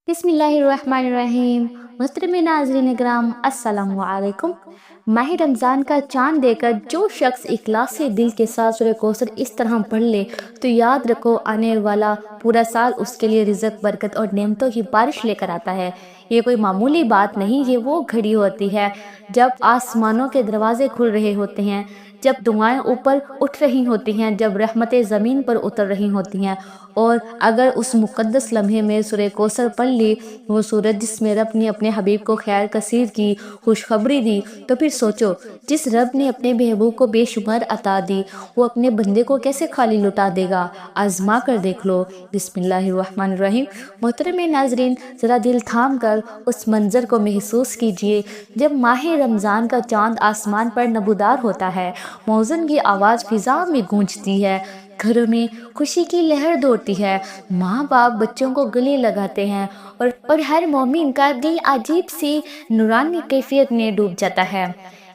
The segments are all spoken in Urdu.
بسم اللہ الرحمن الرحیم۔ محترم ناظرین کرام، السلام علیکم۔ ماہ رمضان کا چاند دے کر جو شخص اخلاص سے دل کے ساتھ سورہ کوثر اس طرح پڑھ لے تو یاد رکھو آنے والا پورا سال اس کے لیے رزق، برکت اور نعمتوں کی بارش لے کر آتا ہے۔ یہ کوئی معمولی بات نہیں، یہ وہ گھڑی ہوتی ہے جب آسمانوں کے دروازے کھل رہے ہوتے ہیں، جب دعائیں اوپر اٹھ رہی ہوتی ہیں، جب رحمتیں زمین پر اتر رہی ہوتی ہیں۔ اور اگر اس مقدس لمحے میں سورہ کوثر پڑھ لی، وہ سورج جس میں رب نے اپنے حبیب کو خیر کثیر کی خوشخبری دی، تو پھر سوچو جس رب نے اپنے محبوب کو بے شمار عطا دی، وہ اپنے بندے کو کیسے خالی لٹا دے گا؟ آزما کر دیکھ لو۔ بسم اللہ الرحمن الرحیم۔ محترم ناظرین، ذرا دل تھام کر اس منظر کو محسوس کیجئے جب ماہ رمضان کا چاند آسمان پر نمودار ہوتا ہے، موزن کی آواز فضا میں گونجتی ہے، گھروں میں خوشی کی لہر دوڑتی ہے، ماں باپ بچوں کو گلے لگاتے ہیں اور ہر مومن کا دل عجیب سی نورانی کیفیت میں ڈوب جاتا ہے۔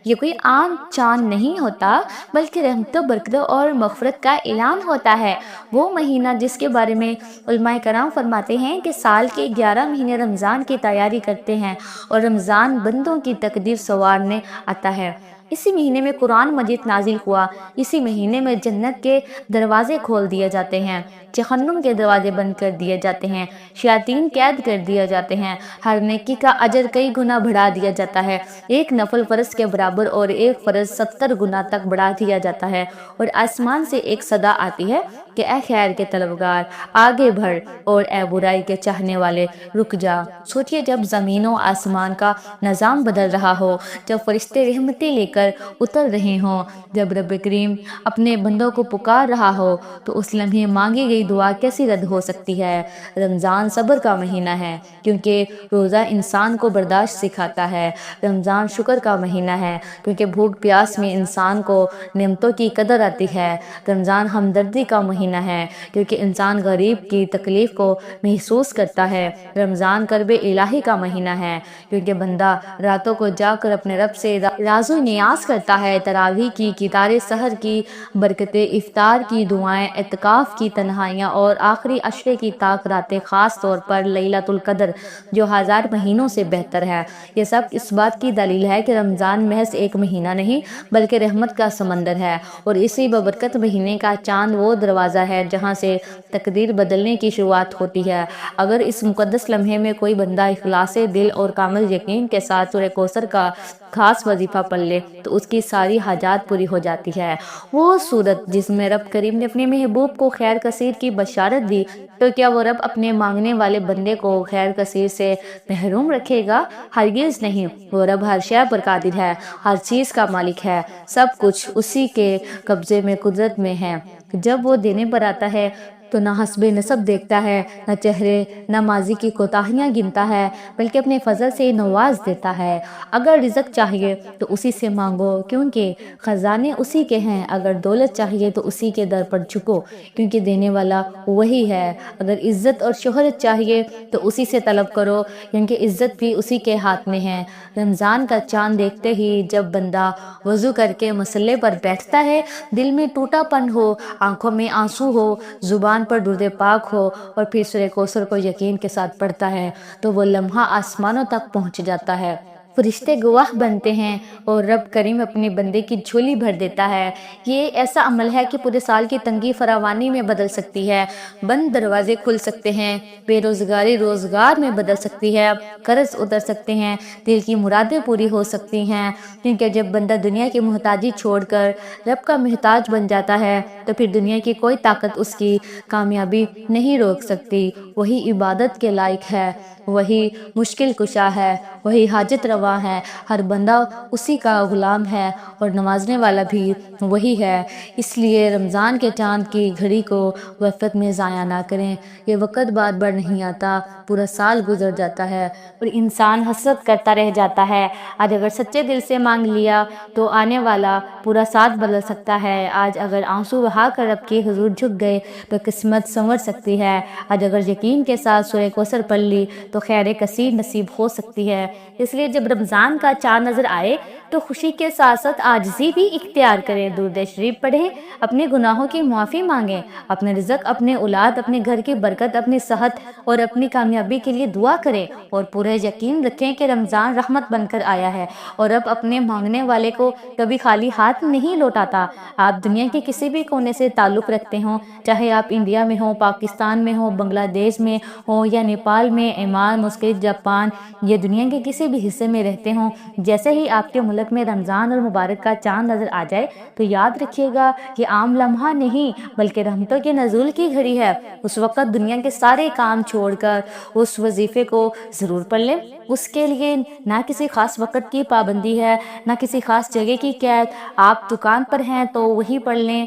یہ کوئی عام چاند نہیں ہوتا، بلکہ رحمت و برکت اور مغفرت کا اعلان ہوتا ہے۔ وہ مہینہ جس کے بارے میں علماء کرام فرماتے ہیں کہ سال کے 11 مہینے رمضان کی تیاری کرتے ہیں اور رمضان بندوں کی تقدیر سنوارنے آتا ہے۔ اسی مہینے میں قرآن مجید نازل ہوا، اسی مہینے میں جنت کے دروازے کھول دیے جاتے ہیں، جہنم کے دروازے بند کر دیے جاتے ہیں، شیاطین قید کر دیے جاتے ہیں، ہر نیکی کا اجر کئی گنا بڑھا دیا جاتا ہے، ایک نفل فرض کے برابر اور ایک فرض 70 گنا تک بڑھا دیا جاتا ہے، اور آسمان سے ایک صدا آتی ہے کہ اے خیر کے طلبگار آگے بڑھ، اور اے برائی کے چاہنے والے رک جا۔ سوچئے جب زمین و آسمان کا نظام بدل رہا ہو، جب فرشتے رحمتیں لے کر اتر رہے ہوں، جب رب کریم اپنے بندوں کو پکار رہا ہو، تو اس لمحے مانگی گئی دعا کیسی رد ہو سکتی ہے؟ رمضان صبر کا مہینہ ہے، کیونکہ روزہ انسان کو برداشت سکھاتا ہے۔ رمضان شکر کا مہینہ ہے، کیونکہ بھوک پیاس میں انسان کو نعمتوں کی قدر آتی ہے۔ رمضان ہمدردی کا مہینہ ہے، کیونکہ انسان غریب کی تکلیف کو محسوس کرتا ہے۔ رمضان قرب الہی کا مہینہ ہے، کیونکہ بندہ راتوں کو جا کر اپنے رب سے راز و نیاز کرتا ہے۔ تراویح کی قطار سحر کی برکتیں، افطار کی دعائیں، اعتکاف کی تنہائیاں اور آخری عشرے کی تاک راتیں، خاص طور پر لیلۃ القدر جو 1000 مہینوں سے بہتر ہے، یہ سب اس بات کی دلیل ہے کہ رمضان محض ایک مہینہ نہیں بلکہ رحمت کا سمندر ہے، اور اسی ببرکت مہینے کا چاند وہ دروازہ ہے جہاں سے تقدیر بدلنے کی شروعات ہوتی ہے۔ اگر اس مقدس لمحے میں کوئی بندہ اخلاص دل اور کامل یقین کے ساتھ سورہ کوثر کا خاص وظیفہ پڑھ لے تو اس کی ساری حاجات پوری ہو جاتی ہے۔ وہ سورت جس میں رب کریم نے اپنے محبوب کو خیر کثیر کی بشارت دی، تو کیا وہ رب اپنے مانگنے والے بندے کو خیر کثیر سے محروم رکھے گا؟ ہرگز نہیں۔ وہ رب ہر شے پر قادر ہے، ہر چیز کا مالک ہے، سب کچھ اسی کے قبضے میں، قدرت میں ہے۔ جب وہ دینے پر آتا ہے تو نہ حسب نسب دیکھتا ہے، نہ چہرے، نہ ماضی کی کوتاہیاں گنتا ہے، بلکہ اپنے فضل سے نواز دیتا ہے۔ اگر رزق چاہیے تو اسی سے مانگو، کیونکہ خزانے اسی کے ہیں۔ اگر دولت چاہیے تو اسی کے در پر جھکو، کیونکہ دینے والا وہی ہے۔ اگر عزت اور شہرت چاہیے تو اسی سے طلب کرو، کیونکہ عزت بھی اسی کے ہاتھ میں ہے۔ رمضان کا چاند دیکھتے ہی جب بندہ وضو کر کے مصلی پر بیٹھتا ہے، دل میں ٹوٹا پن ہو، آنکھوں میں آنسو ہو، زبان پر درود پاک ہو، اور پھر سورہ کوثر کو یقین کے ساتھ پڑھتا ہے، تو وہ لمحہ آسمانوں تک پہنچ جاتا ہے۔ فرشتے گواہ بنتے ہیں اور رب کریم اپنے بندے کی جھولی بھر دیتا ہے۔ یہ ایسا عمل ہے کہ پورے سال کی تنگی فراوانی میں بدل سکتی ہے، بند دروازے کھل سکتے ہیں، بے روزگاری روزگار میں بدل سکتی ہے، قرض اتر سکتے ہیں، دل کی مرادیں پوری ہو سکتی ہیں، کیونکہ جب بندہ دنیا کی محتاجی چھوڑ کر رب کا محتاج بن جاتا ہے تو پھر دنیا کی کوئی طاقت اس کی کامیابی نہیں روک سکتی۔ وہی عبادت کے لائق ہے، وہی مشکل کشا ہے، وہی حاجت روا ہے، ہر بندہ اسی کا غلام ہے اور نوازنے والا بھی وہی ہے۔ اس لیے رمضان کے چاند کی گھڑی کو غفلت میں ضائع نہ کریں۔ یہ وقت بار بار نہیں آتا، پورا سال گزر جاتا ہے اور انسان حسرت کرتا رہ جاتا ہے۔ آج اگر سچے دل سے مانگ لیا تو آنے والا پورا سال بدل سکتا ہے۔ آج اگر آنسو بہا کر رب کے حضور جھک گئے تو قسمت سنور سکتی ہے۔ آج اگر یقین کے ساتھ سورہ کوثر پڑھ لی تو خیر کثیر نصیب ہو سکتی ہے۔ اس لیے جب رمضان کا چاند نظر آئے تو خوشی کے ساتھ ساتھ عاجزی بھی اختیار کریں، درود شریف پڑھیں، اپنے گناہوں کی معافی مانگیں، اپنے رزق، اپنے اولاد، اپنے گھر کی برکت، اپنی صحت اور اپنی کامیابی کے لیے دعا کریں، اور پورا یقین رکھیں کہ رمضان رحمت بن کر آیا ہے اور اب اپنے مانگنے والے کو کبھی خالی ہاتھ نہیں لوٹاتا۔ آپ دنیا کے کسی بھی کونے سے تعلق رکھتے ہوں، چاہے آپ انڈیا میں ہوں، پاکستان میں ہوں، بنگلہ دیش میں ہوں یا نیپال میں، ایمان، مسکت، جاپان یا دنیا کے کسی بھی حصے میں رہتے ہوں، جیسے ہی آپ کے ملک میں رمضان اور مبارک کا چاند نظر آ جائے تو یاد رکھیے گا یہ عام لمحہ نہیں بلکہ رحمتوں کے نزول کی گھڑی ہے۔ اس وقت دنیا کے سارے کام چھوڑ کر اس وظیفے کو ضرور پڑھ لیں۔ اس کے لیے نہ کسی خاص وقت کی پابندی ہے، نہ کسی خاص جگہ کی قید۔ آپ دکان پر ہیں تو وہی پڑھ لیں،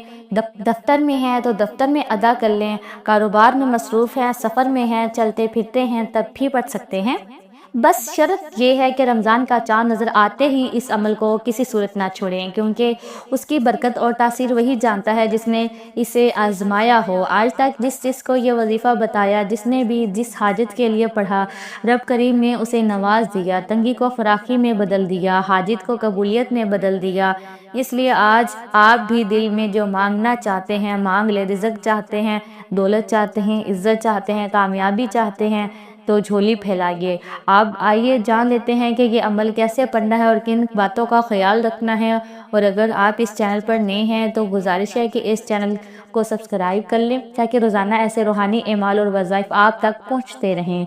دفتر میں ہیں تو دفتر میں ادا کر لیں، کاروبار میں مصروف ہیں، سفر میں ہیں، چلتے پھرتے ہیں تب بھی پڑھ سکتے ہیں۔ بس شرط یہ ہے کہ رمضان کا چاند نظر آتے ہی اس عمل کو کسی صورت نہ چھوڑیں، کیونکہ اس کی برکت اور تاثیر وہی جانتا ہے جس نے اسے آزمایا ہو۔ آج تک جس کو یہ وظیفہ بتایا، جس نے بھی جس حاجت کے لیے پڑھا، رب کریم نے اسے نواز دیا، تنگی کو فراخی میں بدل دیا، حاجت کو قبولیت میں بدل دیا۔ اس لیے آج آپ بھی دل میں جو مانگنا چاہتے ہیں مانگ لیں۔ رزق چاہتے ہیں، دولت چاہتے ہیں، عزت چاہتے ہیں، کامیابی چاہتے ہیں تو جھولی پھیلائیے۔ اب آئیے جان لیتے ہیں کہ یہ عمل کیسے پڑھنا ہے اور کن باتوں کا خیال رکھنا ہے۔ اور اگر آپ اس چینل پر نئے ہیں تو گزارش ہے کہ اس چینل کو سبسکرائب کر لیں تاکہ روزانہ ایسے روحانی اعمال اور وظائف آپ تک پہنچتے رہیں۔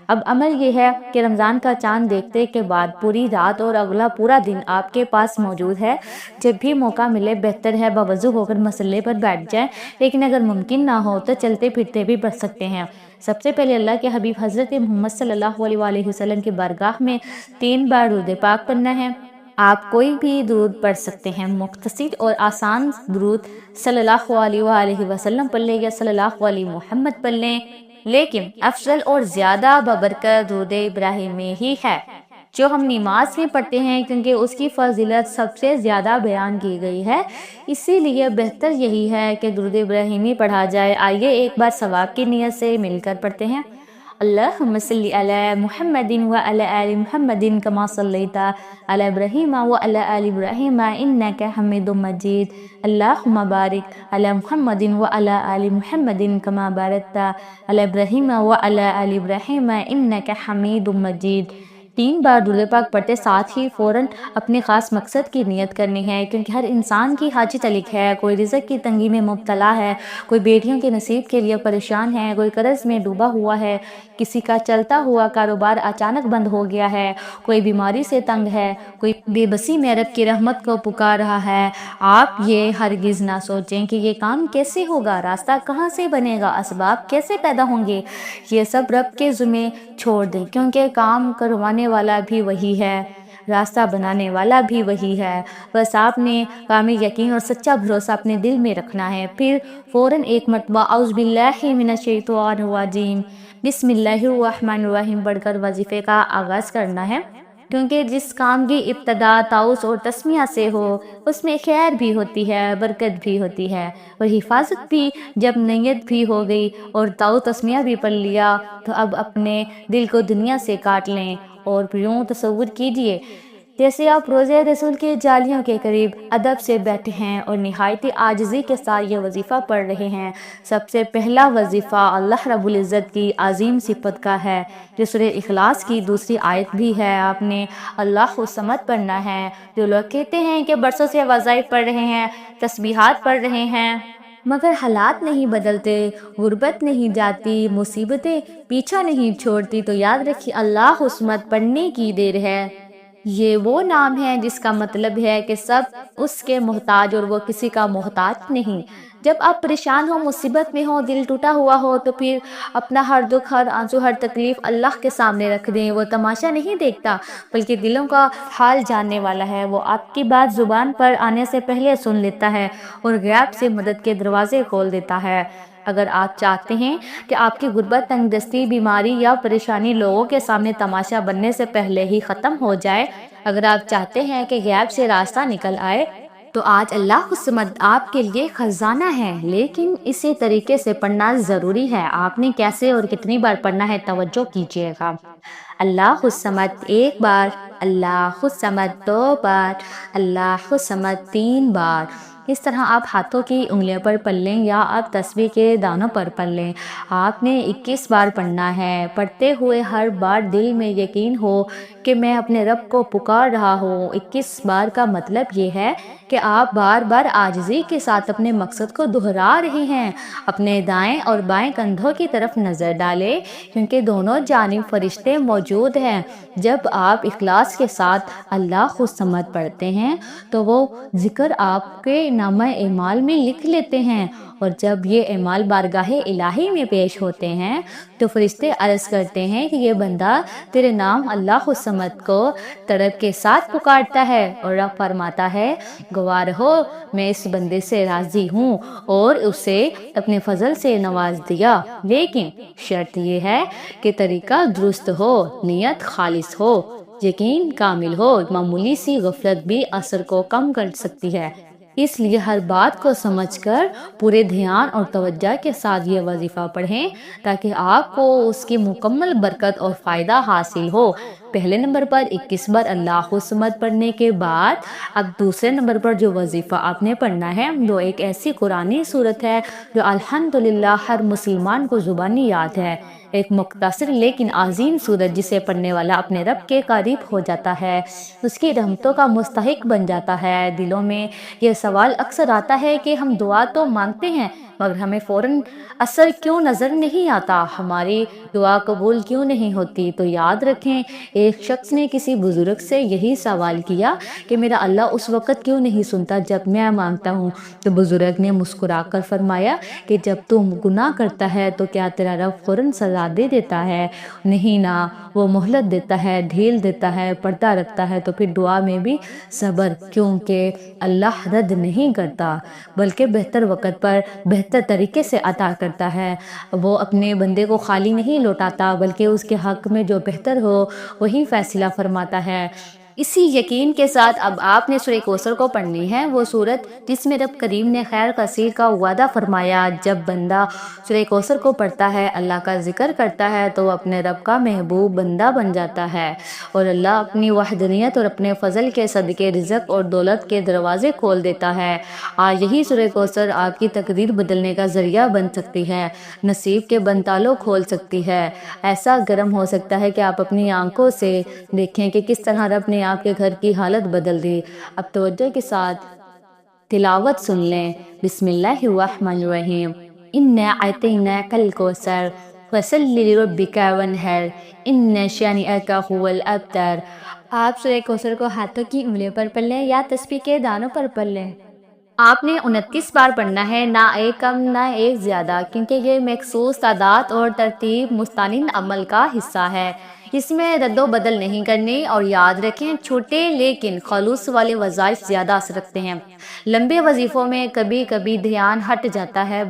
اب عمل یہ ہے کہ رمضان کا چاند دیکھتے کے بعد پوری رات اور اگلا پورا دن آپ کے پاس موجود ہے۔ جب بھی موقع ملے بہتر ہے باوضو ہو کر مصلے پر بیٹھ جائیں، لیکن اگر ممکن نہ ہو تو چلتے پھرتے بھی پڑھ سکتے ہیں۔ سب سے پہلے اللہ کے حبیب حضرت محمد صلی اللہ علیہ وآلہ وسلم کی بارگاہ میں 3 بار درود پاک پڑھنا ہے۔ آپ کوئی بھی درود پڑھ سکتے ہیں، مختصر اور آسان درود صلی اللہ علیہ وآلہ وسلم پڑھ لیں یا صلی اللہ علیہ محمد پڑھ لیں، لیکن افضل اور زیادہ ببرکت درود ابراہیمی ہی ہے جو ہم نماز میں پڑھتے ہیں، کیونکہ اس کی فضیلت سب سے زیادہ بیان کی گئی ہے۔ اسی لیے بہتر یہی ہے کہ درود ابراہیمی پڑھا جائے۔ آئیے ایک بار ثواب کی نیت سے مل کر پڑھتے ہیں۔ اللہم صلی علی محمد وعلی آل محمد کما صلیت علی ابراہیم وعلی آل ابراہیم انک حمید مجید۔ اللہم بارک علی محمد وعلی آل محمد کما بارکت علی ابراہیم وعلی آل ابراہیم انک حمید مجید۔ 3 بار درود پاک پڑھتے ساتھ ہی فوراً اپنے خاص مقصد کی نیت کرنی ہے، کیونکہ ہر انسان کی حاجت تلک ہے۔ کوئی رزق کی تنگی میں مبتلا ہے، کوئی بیٹیوں کے نصیب کے لیے پریشان ہے، کوئی قرض میں ڈوبا ہوا ہے، کسی کا چلتا ہوا کاروبار اچانک بند ہو گیا ہے، کوئی بیماری سے تنگ ہے، کوئی بے بسی میں رب کی رحمت کو پکار رہا ہے۔ آپ یہ ہرگز نہ سوچیں کہ یہ کام کیسے ہوگا، راستہ کہاں سے بنے گا، اسباب کیسے پیدا ہوں گے۔ یہ سب رب کے ذمے چھوڑ دیں، کیونکہ کام کروانے والا بھی وہی ہے، راستہ بنانے والا بھی وہی ہے۔ بس آپ نے کامل یقین اور سچا بھروسہ اپنے دل میں رکھنا ہے۔ پھر فوراً ایک مرتبہ اعوذ باللہ من الشیطان الرجیم بسم اللہ الرحمن الرحیم پڑھ کر وظیفے کا آغاز کرنا ہے، کیونکہ جس کام کی ابتدا تعوذ اور تسمیہ سے ہو اس میں خیر بھی ہوتی ہے، برکت بھی ہوتی ہے اور حفاظت بھی۔ جب نیت بھی ہو گئی اور تعوذ تسمیہ بھی پڑھ لیا تو اب اپنے دل کو دنیا سے کاٹ لیں اور یوں تصور کیجئے جیسے آپ روضہ رسول کے جالیوں کے قریب ادب سے بیٹھے ہیں اور نہایت عاجزی کے ساتھ یہ وظیفہ پڑھ رہے ہیں۔ سب سے پہلا وظیفہ اللہ رب العزت کی عظیم صفت کا ہے جو سورہ اخلاص کی دوسری آیت بھی ہے۔ آپ نے اللہ الصمد پڑھنا ہے۔ جو لوگ کہتے ہیں کہ برسوں سے وظائف پڑھ رہے ہیں، تسبیحات پڑھ رہے ہیں، مگر حالات نہیں بدلتے، غربت نہیں جاتی، مصیبتیں پیچھا نہیں چھوڑتی، تو یاد رکھیے اللہ الصمد پڑھنے کی دیر ہے۔ یہ وہ نام ہے جس کا مطلب ہے کہ سب اس کے محتاج اور وہ کسی کا محتاج نہیں۔ جب آپ پریشان ہو، مصیبت میں ہو، دل ٹوٹا ہوا ہو تو پھر اپنا ہر دکھ، ہر آنسو، ہر تکلیف اللہ کے سامنے رکھ دیں۔ وہ تماشا نہیں دیکھتا بلکہ دلوں کا حال جاننے والا ہے۔ وہ آپ کی بات زبان پر آنے سے پہلے سن لیتا ہے اور غیب سے مدد کے دروازے کھول دیتا ہے۔ اگر آپ چاہتے ہیں کہ آپ کی غربت، تنگ دستی، بیماری یا پریشانی لوگوں کے سامنے تماشا بننے سے پہلے ہی ختم ہو جائے، اگر آپ چاہتے ہیں کہ غیب سے راستہ نکل آئے، تو آج اللہ الصمد آپ کے لیے خزانہ ہے، لیکن اسی طریقے سے پڑھنا ضروری ہے۔ آپ نے کیسے اور کتنی بار پڑھنا ہے توجہ کیجیے گا۔ اللہ الصمد ایک بار، اللہ الصمد 2 بار، اللہ الصمد 3 بار۔ اس طرح آپ ہاتھوں کی انگلیوں پر پڑھ لیں یا آپ تسبیح کے دانوں پر پڑھ لیں۔ آپ نے 21 بار پڑھنا ہے۔ پڑھتے ہوئے ہر بار دل میں یقین ہو کہ میں اپنے رب کو پکار رہا ہوں۔ 21 بار کا مطلب یہ ہے کہ آپ بار بار عاجزی کے ساتھ اپنے مقصد کو دہرا رہے ہیں۔ اپنے دائیں اور بائیں کندھوں کی طرف نظر ڈالیں کیونکہ دونوں جانب فرشتے موجود ہیں۔ جب آپ اخلاص کے ساتھ اللہ الصمد پڑھتے ہیں تو وہ ذکر آپ کے نامہ اعمال میں لکھ لیتے ہیں، اور جب یہ اعمال بارگاہ الہی میں پیش ہوتے ہیں تو فرشتے عرض کرتے ہیں کہ یہ بندہ تیرے نام اللہ الصمد کو طلب کے ساتھ پکارتا ہے، اور رب فرماتا ہے گواہ رہو میں اس بندے سے راضی ہوں اور اسے اپنے فضل سے نواز دیا، لیکن شرط یہ ہے کہ طریقہ درست ہو، نیت خالص ہو، یقین کامل ہو۔ معمولی سی غفلت بھی اثر کو کم کر سکتی ہے، اس لیے ہر بات کو سمجھ کر پورے دھیان اور توجہ کے ساتھ یہ وظیفہ پڑھیں تاکہ آپ کو اس کی مکمل برکت اور فائدہ حاصل ہو۔ پہلے نمبر پر 21 بار اللہ الصمد پڑھنے کے بعد اب دوسرے نمبر پر جو وظیفہ آپ نے پڑھنا ہے وہ ایک ایسی قرآنی صورت ہے جو الحمدللہ ہر مسلمان کو زبانی یاد ہے۔ ایک مختصر لیکن عظیم صورت جسے پڑھنے والا اپنے رب کے قریب ہو جاتا ہے، اس کی رحمتوں کا مستحق بن جاتا ہے۔ دلوں میں یہ سوال اکثر آتا ہے کہ ہم دعا تو مانگتے ہیں مگر ہمیں فوراً اثر کیوں نظر نہیں آتا، ہماری دعا قبول کیوں نہیں ہوتی؟ تو یاد رکھیں، ایک شخص نے کسی بزرگ سے یہی سوال کیا کہ میرا اللہ اس وقت کیوں نہیں سنتا جب میں مانگتا ہوں؟ تو بزرگ نے مسکرا کر فرمایا کہ جب تم گناہ کرتا ہے تو کیا تیرا رب فوراً سزا دے دیتا ہے؟ نہیں نا، وہ مہلت دیتا ہے، ڈھیل دیتا ہے، پردہ رکھتا ہے۔ تو پھر دعا میں بھی صبر، کیونکہ اللہ رد نہیں کرتا بلکہ بہتر وقت پر بہتر طریقے سے عطا کرتا ہے۔ وہ اپنے بندے کو خالی نہیں لوٹاتا بلکہ اس کے حق میں جو بہتر ہو وہی فیصلہ فرماتا ہے۔ اسی یقین کے ساتھ اب آپ نے سورہ کوثر کو پڑھنی ہے، وہ سورت جس میں رب کریم نے خیر کثیر کا وعدہ فرمایا۔ جب بندہ سورہ کوثر کو پڑھتا ہے، اللہ کا ذکر کرتا ہے تو وہ اپنے رب کا محبوب بندہ بن جاتا ہے، اور اللہ اپنی وحدانیت اور اپنے فضل کے صدقے رزق اور دولت کے دروازے کھول دیتا ہے۔ آج یہی سورہ کوثر آپ کی تقدیر بدلنے کا ذریعہ بن سکتی ہے، نصیب کے بندتالوں کھول سکتی ہے۔ ایسا گرم ہو سکتا ہے کہ آپ اپنی آنکھوں سے دیکھیں کہ کس طرح رب نے آپ کے گھر کی حالت بدل دی۔ اب توجہ کے ساتھ تلاوت سن لیں۔ بسم اللہ الرحمن الرحیم۔ اِنَّا أَعْطَيْنَاكَ الْكَوْثَرَ فَصَلِّ لِرَبِّكَ وَانْحَرْ إِنَّ شَانِئَكَ هُوَ الْأَبْتَرُ۔ آپ سورہ کوثر کو ہاتھوں کی انگلیوں پر پڑھ لیں یا تسبیح کے دانوں پر پڑھ لیں۔ آپ نے 29 بار پڑھنا ہے، نہ ایک کم نہ ایک زیادہ، کیونکہ یہ مخصوص تعداد اور ترتیب مستند عمل کا حصہ ہے، اس میں رد و بدل نہیں کرنی۔ اور یاد رکھیں، چھوٹے لیکن خلوص والے وظائف زیادہ اثر رکھتے ہیں۔ لمبے وظیفوں میں کبھی کبھی دھیان ہٹ جاتا ہے،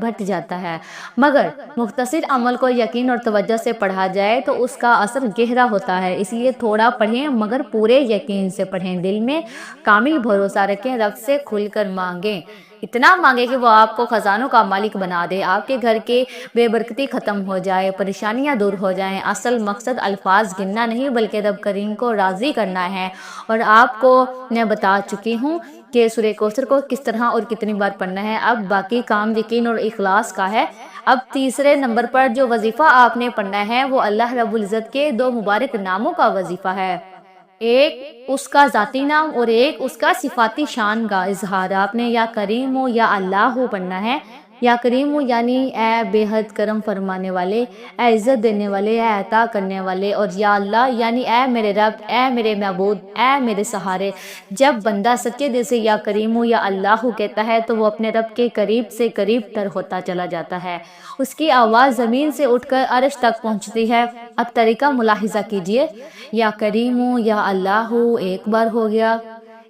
مگر مختصر عمل کو یقین اور توجہ سے پڑھا جائے تو اس کا اثر گہرا ہوتا ہے۔ اس لیے تھوڑا پڑھیں مگر پورے یقین سے پڑھیں، دل میں کامل بھروسہ رکھیں، رب سے کھل کر مانگیں، اتنا مانگے کہ وہ آپ کو خزانوں کا مالک بنا دے، آپ کے گھر کے بے برکتی ختم ہو جائے، پریشانیاں دور ہو جائیں۔ اصل مقصد الفاظ گننا نہیں بلکہ رب کریم کو راضی کرنا ہے، اور آپ کو میں بتا چکی ہوں کہ سورہ کوثر کو کس طرح اور کتنی بار پڑھنا ہے۔ اب باقی کام یقین اور اخلاص کا ہے۔ اب تیسرے نمبر پر جو وظیفہ آپ نے پڑھنا ہے وہ اللہ رب العزت کے 2 مبارک ناموں کا وظیفہ ہے، ایک اس کا ذاتی نام اور ایک اس کا صفاتی شان کا اظہار۔ آپ نے یا کریم ہو یا اللہ پڑھنا ہے۔ یا کریم ہو یعنی اے بے حد کرم فرمانے والے، اے عزت دینے والے، اے عطا کرنے والے، اور یا اللہ یعنی اے میرے رب، اے میرے معبود، اے میرے سہارے۔ جب بندہ سچے دل سے یا کریم ہو یا اللہ کہتا ہے تو وہ اپنے رب کے قریب سے قریب تر ہوتا چلا جاتا ہے، اس کی آواز زمین سے اٹھ کر عرش تک پہنچتی ہے۔ اب طریقہ ملاحظہ کیجئے، یا کریم ہو یا اللہ ایک بار ہو گیا،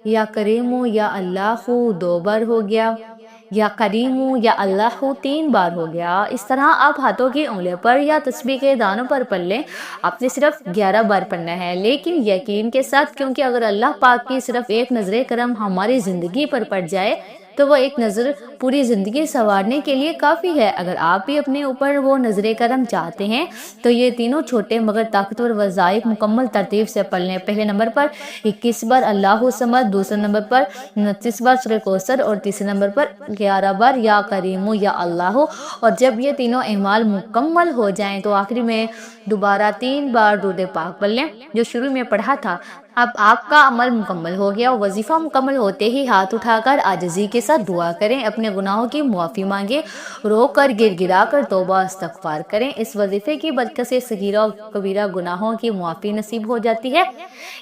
یا کریم ہو یا اللہ 2 بار ہو گیا، یا کریم یا اللہ 3 بار ہو گیا۔ اس طرح آپ ہاتھوں کی انگلیوں پر یا تسبیح کے دانوں پر پڑھ لیں۔ آپ نے صرف 11 بار پڑھنا ہے، لیکن یقین کے ساتھ، کیونکہ اگر اللہ پاک کی صرف ایک نظر کرم ہماری زندگی پر پڑ جائے تو وہ ایک نظر پوری زندگی سنوارنے کے لیے کافی ہے۔ اگر آپ بھی اپنے اوپر وہ نظر کرم چاہتے ہیں تو یہ تینوں چھوٹے مگر طاقتور وظائف مکمل ترتیب سے پڑھ لیں۔ پہلے نمبر پر 21 بار اللہ الصمد، دوسرے نمبر پر 29 بار سورہ کوثر اور تیسرے نمبر پر 11 بار یا کریم یا اللہ۔ اور جب یہ تینوں اعمال مکمل ہو جائیں تو آخری میں دوبارہ 3 بار درود پاک پڑھ لیں جو شروع میں پڑھا تھا۔ اب آپ کا عمل مکمل ہو گیا۔ وظیفہ مکمل ہوتے ہی ہاتھ اٹھا کر عاجزی کے ساتھ دعا کریں، اپنے گناہوں کی معافی مانگیں، رو کر گر گرا کر توبہ استغفار کریں۔ اس وظیفے کی برکت سے صغیرہ و کبیرہ گناہوں کی معافی نصیب ہو جاتی ہے۔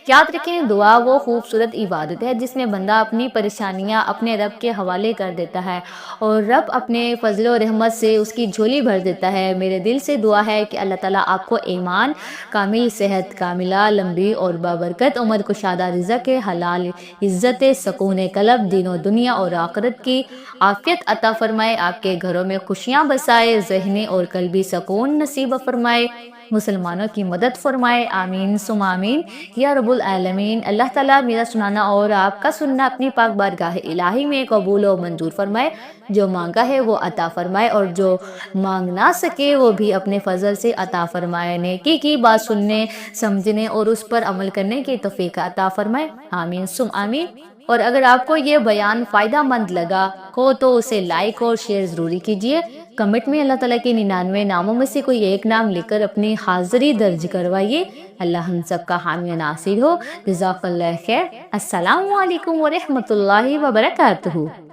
یاد رکھیں، دعا وہ خوبصورت عبادت ہے جس میں بندہ اپنی پریشانیاں اپنے رب کے حوالے کر دیتا ہے اور رب اپنے فضل و رحمت سے اس کی جھولی بھر دیتا ہے۔ میرے دل سے دعا ہے کہ اللہ تعالیٰ آپ کو ایمان کامل، صحت کاملہ، لمبی اور بابرکت عمر، کشادہ رزق، حلال عزت، سکون قلب، دین و دنیا اور آخرت کی عافیت عطا فرمائے، آپ کے گھروں میں خوشیاں بسائے، ذہنی اور قلبی سکون نصیب فرمائے، مسلمانوں کی مدد فرمائے، آمین ثم آمین یا رب العالمین۔ اللہ تعالیٰ میرا سنانا اور آپ کا سننا اپنی پاک بارگاہ الہی میں قبول و منظور فرمائے، جو مانگا ہے وہ عطا فرمائے اور جو مانگ نہ سکے وہ بھی اپنے فضل سے عطا فرمائے، نیکی کی بات سننے، سمجھنے اور اس پر عمل کرنے کی توفیق عطا فرمائے، آمین ثم آمین۔ اور اگر آپ کو یہ بیان فائدہ مند لگا ہو تو اسے لائک اور شیئر ضروری کیجیے۔ کمنٹ میں اللہ تعالیٰ کے 99 ناموں میں سے کوئی ایک نام لکھ کر اپنی حاضری درج کروائیے۔ اللہ ہم سب کا حامی و ناصر ہو۔ جزاک اللہ خیر۔ السلام علیکم ورحمۃ اللہ وبرکاتہ۔